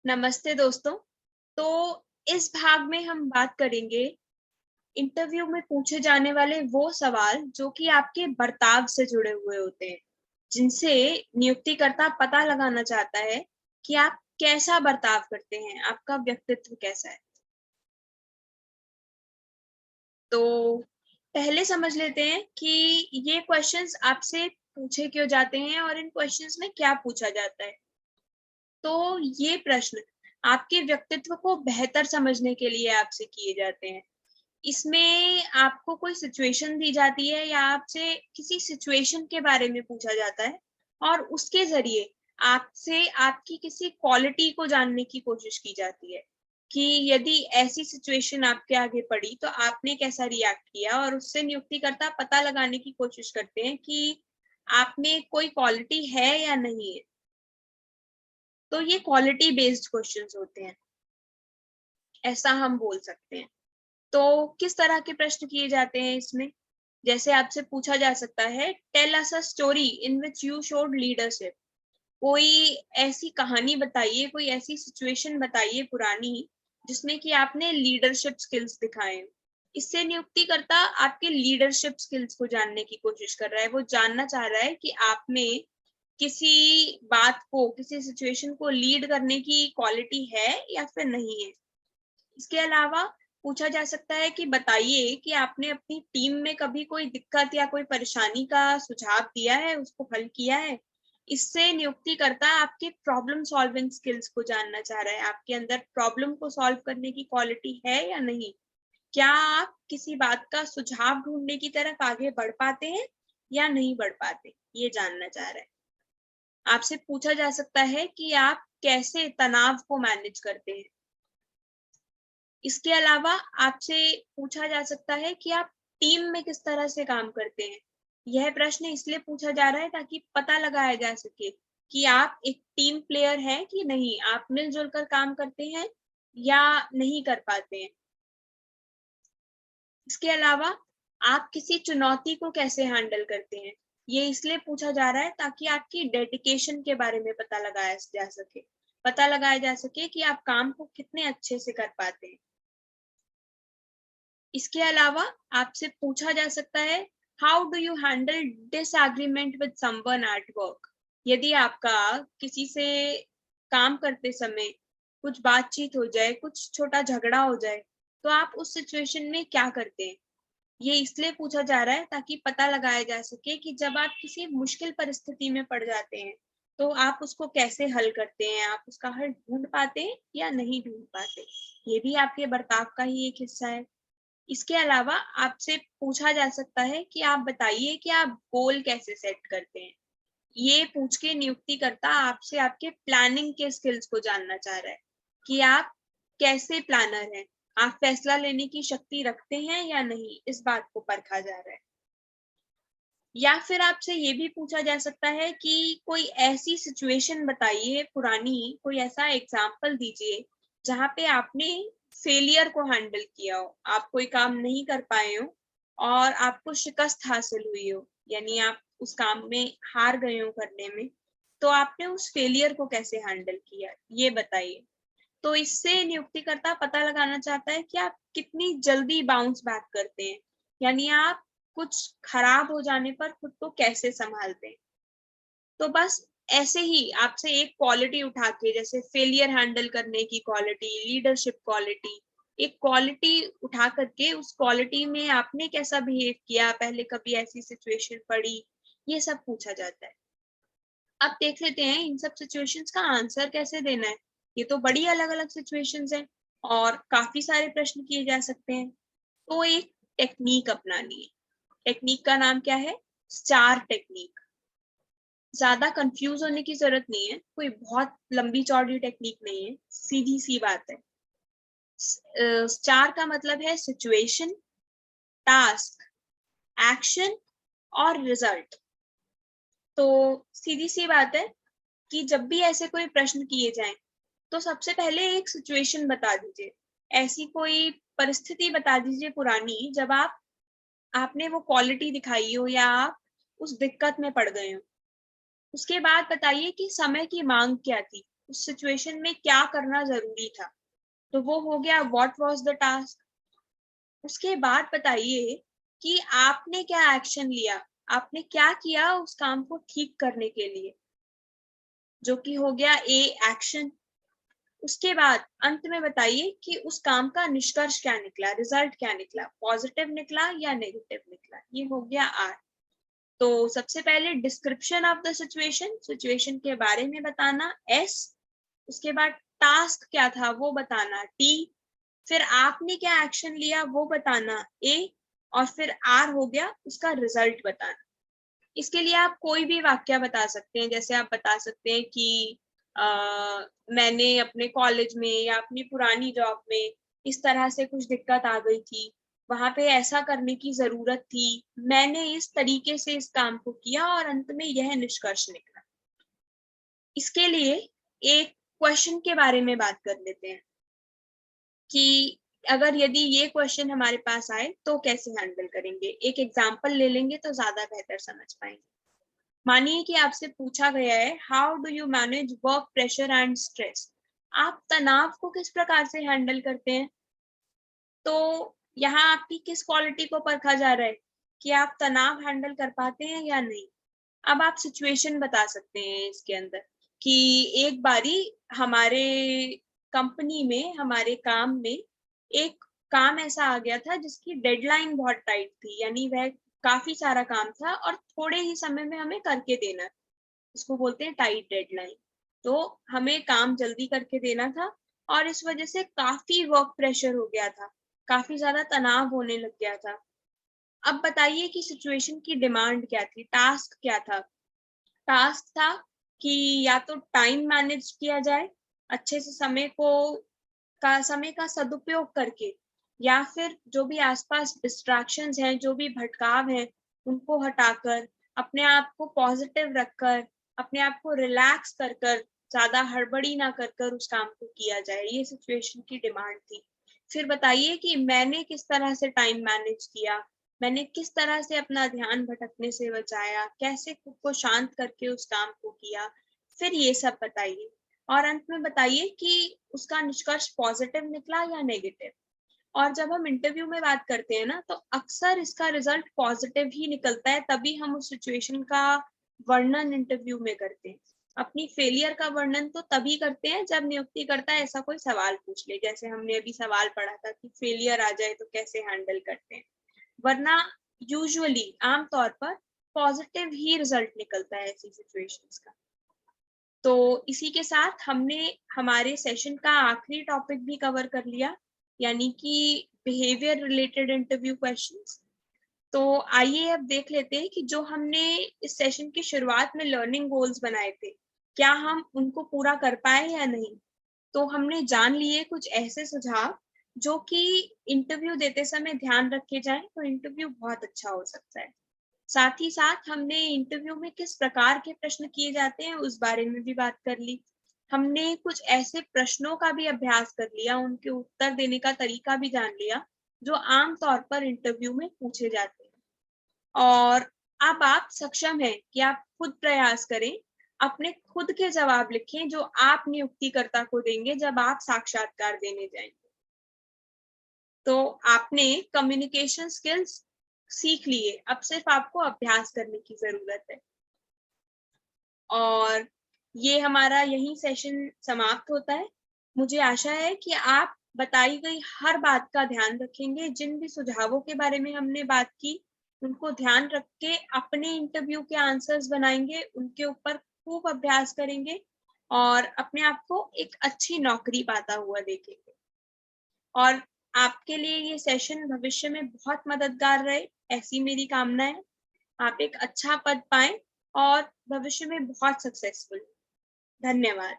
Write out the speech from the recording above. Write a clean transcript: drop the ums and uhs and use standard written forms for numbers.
नमस्ते दोस्तों। तो इस भाग में हम बात करेंगे इंटरव्यू में पूछे जाने वाले वो सवाल जो कि आपके बर्ताव से जुड़े हुए होते हैं, जिनसे नियुक्तिकर्ता पता लगाना चाहता है कि आप कैसा बर्ताव करते हैं, आपका व्यक्तित्व कैसा है। तो पहले समझ लेते हैं कि ये क्वेश्चंस आपसे पूछे क्यों जाते हैं और इन क्वेश्चंस में क्या पूछा जाता है। तो ये प्रश्न आपके व्यक्तित्व को बेहतर समझने के लिए आपसे किए जाते हैं। इसमें आपको कोई सिचुएशन दी जाती है या आपसे किसी सिचुएशन के बारे में पूछा जाता है और उसके ज़रिए आपसे आपकी किसी क्वालिटी को जानने की कोशिश की जाती है कि यदि ऐसी सिचुएशन आपके आगे पड़ी तो आपने कैसा रिएक्ट किया, और उससे नियुक्तिकर्ता पता लगाने की कोशिश करते हैं कि आप में कोई क्वालिटी है या नहीं है। तो ये क्वालिटी बेस्ड क्वेश्चंस होते हैं, ऐसा हम बोल सकते हैं। तो किस तरह के प्रश्न किए जाते हैं इसमें? जैसे आपसे पूछा जा सकता है, tell us a story in which you showed leadership. कोई ऐसी कहानी बताइए, कोई ऐसी सिचुएशन बताइए पुरानी, जिसमें कि आपने लीडरशिप स्किल्स दिखाए हों। इससे नियुक्तिकर्ता आपके लीडरशिप स्किल्स को जानने की कोशिश कर रहा है। वो जानना चाह रहा है कि आप में किसी बात को, किसी सिचुएशन को लीड करने की क्वालिटी है या फिर नहीं है। इसके अलावा पूछा जा सकता है कि बताइए कि आपने अपनी टीम में कभी कोई दिक्कत या कोई परेशानी का सुझाव दिया है, उसको हल किया है। इससे नियुक्तिकर्ता आपके प्रॉब्लम सॉल्विंग स्किल्स को जानना चाह रहा है। आपके अंदर प्रॉब्लम को सॉल्व करने की क्वालिटी है या नहीं? क्या आप किसी बात का सुझाव ढूँढने की तरफ आगे बढ़ पाते हैं या नहीं बढ़ पाते? ये जानना चाह रहा है। आपसे पूछा जा सकता है कि आप कैसे तनाव को मैनेज करते हैं। इसके अलावा आपसे पूछा जा सकता है कि आप टीम में किस तरह से काम करते हैं। यह प्रश्न इसलिए पूछा जा रहा है ताकि पता लगाया जा सके कि आप एक टीम प्लेयर हैं कि नहीं, आप मिल-जुल कर काम करते हैं या नहीं कर पाते हैं। इसके अलावा आप किसी चुनौती को कैसे हैंडल करते हैं? ये इसलिए पूछा जा रहा है ताकि आपकी डेडिकेशन के बारे में पता लगाया जा सके। पता लगाया जा सके कि आप काम को कितने अच्छे से कर पाते हैं। इसके अलावा आपसे पूछा जा सकता है, how do you handle disagreement with someone at work. यदि आपका किसी से काम करते समय कुछ बातचीत हो जाए, कुछ छोटा झगड़ा हो जाए, तो आप उस सिचुएशन में क्या करते हैं? ये इसलिए पूछा जा रहा है ताकि पता लगाया जा सके कि जब आप किसी मुश्किल परिस्थिति में पड़ जाते हैं, तो आप उसको कैसे हल करते हैं, आप उसका हल ढूँढ पाते हैं या नहीं ढूँढ पाते। ये भी आपके बर्ताव का ही एक हिस्सा है। इसके अलावा आपसे पूछा जा सकता है कि आप बताइए कि आप गोल कैसे सेट करते हैं। ये पूछ के नियुक्तिकर्ता आपसे आपके प्लानिंग के स्किल्स को जानना चाह रहा है कि आप कैसे प्लानर हैं। आप फैसला लेने की शक्ति रखते हैं या नहीं, इस बात को परखा जा रहा है। या फिर आपसे ये भी पूछा जा सकता है कि कोई ऐसी सिचुएशन बताइए पुरानी, कोई ऐसा एग्ज़ाम्पल दीजिए, जहाँ पे आपने फेलियर को हैंडल किया हो। आप कोई काम नहीं कर पाए हो और आपको शिकस्त हासिल हुई हो, यानी आप उस काम में हार गए हो करने में, तो आपने उस फेलियर को कैसे हैंडल किया, ये बताइए। तो इससे नियुक्तिकर्ता पता लगाना चाहता है कि आप कितनी जल्दी बाउंस बैक करते हैं, यानी आप कुछ खराब हो जाने पर खुद को कैसे सँभालते हैं। तो बस ऐसे ही आपसे एक क्वालिटी उठा के, जैसे फेलियर हैंडल करने की क्वालिटी, लीडरशिप क्वालिटी, एक क्वालिटी उठा कर के उस क्वालिटी में आपने कैसा बिहेव किया, पहले कभी ऐसी सिचुएशन पड़ी, ये सब पूछा जाता है। अब देख लेते हैं इन सब सिचुएशंस का आंसर कैसे देना है। ये तो बड़ी अलग-अलग सिचुएशंस हैं और काफ़ी सारे प्रश्न किए जा सकते हैं। तो एक टेक्नीक अपनानी है। टेक्नीक का नाम क्या है? Star technique. ज़्यादा कन्फ्यूज़ होने की ज़रूरत नहीं है, कोई बहुत लंबी-चौड़ी टेक्नीक नहीं है, सीधी-सी बात है। स्टार का मतलब है सिचुएशन, टास्क, एक्शन और रिजल्ट। तो सीधी-सी बात है कि जब भी ऐसे कोई प्रश्न किए जाएँ, तो सबसे पहले एक सिचुएशन बता दीजिए। ऐसी कोई परिस्थिति बता दीजिए पुरानी, जब आपने वो क्वालिटी दिखाई हो या आप उस दिक्कत में पड़ गए हों। उसके बाद बताइए कि समय की माँग क्या थी? उस सिचुएशन में क्या करना जरूरी था। तो वो हो गया व्हाट वाज द टास्क। उसके बाद बताइए कि आपने क्या एक्शन लिया, आपने क्या किया उस काम को ठीक करने के लिए, जो कि हो गया ए एक्शन। उसके बाद अंत में बताइए कि उस काम का निष्कर्ष क्या निकला, रिजल्ट क्या निकला, पॉजिटिव निकला या नेगेटिव निकला। ये हो गया आर। तो सबसे पहले description of the situation, situation के बारे में बताना, एस। उसके बाद टास्क क्या था वो बताना, टी। फिर आपने क्या एक्शन लिया वो बताना, ए। और फिर आर हो गया उसका रिजल्ट बताना। इसके लिए आप कोई भी वाक्य बता सकते हैं, जैसे आप बता सकते हैं कि मैंने अपने कॉलेज में या अपनी पुरानी जॉब में इस तरह से कुछ दिक्कत आ गई थी, वहां पे ऐसा करने की जरूरत थी, मैंने इस तरीके से इस काम को किया और अंत में यह निष्कर्ष निकला। इसके लिए एक क्वेश्चन के बारे में बात कर लेते हैं कि अगर यदि ये क्वेश्चन हमारे पास आए तो कैसे हैंडल करेंगे। एक एग्जांपल ले लेंगे तो ज्यादा बेहतर समझ पाएंगे। मानिए कि आपसे पूछा गया है how do you manage work pressure and stress. आप तनाव को किस प्रकार से हैंडल करते हैं। तो यहाँ आपकी किस क्वालिटी को परखा जा रहा है कि आप तनाव हैंडल कर पाते हैं या नहीं। अब आप सिचुएशन बता सकते हैं इसके अंदर कि एक बारी हमारे कंपनी में, हमारे काम में एक काम ऐसा आ गया था जिसकी डेडलाइन बहुत टाइट थी, यानी वह काफी सारा काम था और थोड़े ही समय में हमें करके देना। इसको बोलते हैं टाइट डेडलाइन। तो हमें काम जल्दी करके देना था और इस वजह से काफी वर्क प्रेशर हो गया था, काफी ज्यादा तनाव होने लग गया था। अब बताइए कि सिचुएशन की डिमांड क्या थी, टास्क क्या था। टास्क था कि या तो टाइम मैनेज किया जाए अच्छे से, समय का सदुपयोग करके, या फिर जो भी आसपास डिस्ट्रैक्शंस हैं, जो भी भटकाव हैं, उनको हटाकर, अपने आप को पॉजिटिव रखकर, अपने आप को रिलैक्स कर कर, ज्यादा हड़बड़ी ना कर कर उस काम को किया जाए। ये सिचुएशन की डिमांड थी। फिर बताइए कि मैंने किस तरह से टाइम मैनेज किया, मैंने किस तरह से अपना ध्यान भटकने से बचाया, कैसे खुद को शांत करके उस काम को किया। फिर ये सब बताइए और अंत में बताइए कि उसका निष्कर्ष पॉजिटिव निकला या नेगेटिव। और जब हम इंटरव्यू में बात करते हैं ना, तो अक्सर इसका रिजल्ट पॉजिटिव ही निकलता है, तभी हम उस सिचुएशन का वर्णन इंटरव्यू में करते हैं। अपनी फेलियर का वर्णन तो तभी करते हैं जब नियुक्तिकर्ता ऐसा कोई सवाल पूछ ले, जैसे हमने अभी सवाल पढ़ा था कि फेलियर आ जाए तो कैसे हैंडल करते हैं। वरना यूजुअली आमतौर पर पॉजिटिव ही रिजल्ट निकलता है ऐसी सिचुएशंस का। तो इसी के साथ हमने हमारे सेशन का आखिरी टॉपिक भी कवर कर लिया, यानी कि बिहेवियर रिलेटेड इंटरव्यू क्वेश्चंस। तो आइए अब देख लेते हैं कि जो हमने इस सेशन की शुरुआत में लर्निंग गोल्स बनाए थे, क्या हम उनको पूरा कर पाए या नहीं। तो हमने जान लिए कुछ ऐसे सुझाव जो कि इंटरव्यू देते समय ध्यान रखे जाएं तो इंटरव्यू बहुत अच्छा हो सकता है। साथ ही साथ हमने इंटरव्यू में किस प्रकार के प्रश्न किए जाते हैं उस बारे में भी बात कर ली। हमने कुछ ऐसे प्रश्नों का भी अभ्यास कर लिया, उनके उत्तर देने का तरीका भी जान लिया जो आम तौर पर इंटरव्यू में पूछे जाते हैं। और अब आप सक्षम हैं कि आप खुद प्रयास करें, अपने खुद के जवाब लिखें जो आप नियुक्तिकर्ता को देंगे जब आप साक्षात्कार देने जाएंगे। तो आपने कम्युनिकेशन स्किल्स सीख लिए, अब सिर्फ आपको अभ्यास करने की जरूरत है। और ये हमारा यही सेशन समाप्त होता है। मुझे आशा है कि आप बताई गई हर बात का ध्यान रखेंगे, जिन भी सुझावों के बारे में हमने बात की उनको ध्यान रख के अपने इंटरव्यू के आंसर्स बनाएंगे, उनके ऊपर खूब अभ्यास करेंगे और अपने आप को एक अच्छी नौकरी पाता हुआ देखेंगे। और आपके लिए ये सेशन भविष्य में बहुत मददगार रहे, ऐसी मेरी कामना है। आप एक अच्छा पद पाएं और भविष्य में बहुत सक्सेसफुल। धन्यवाद।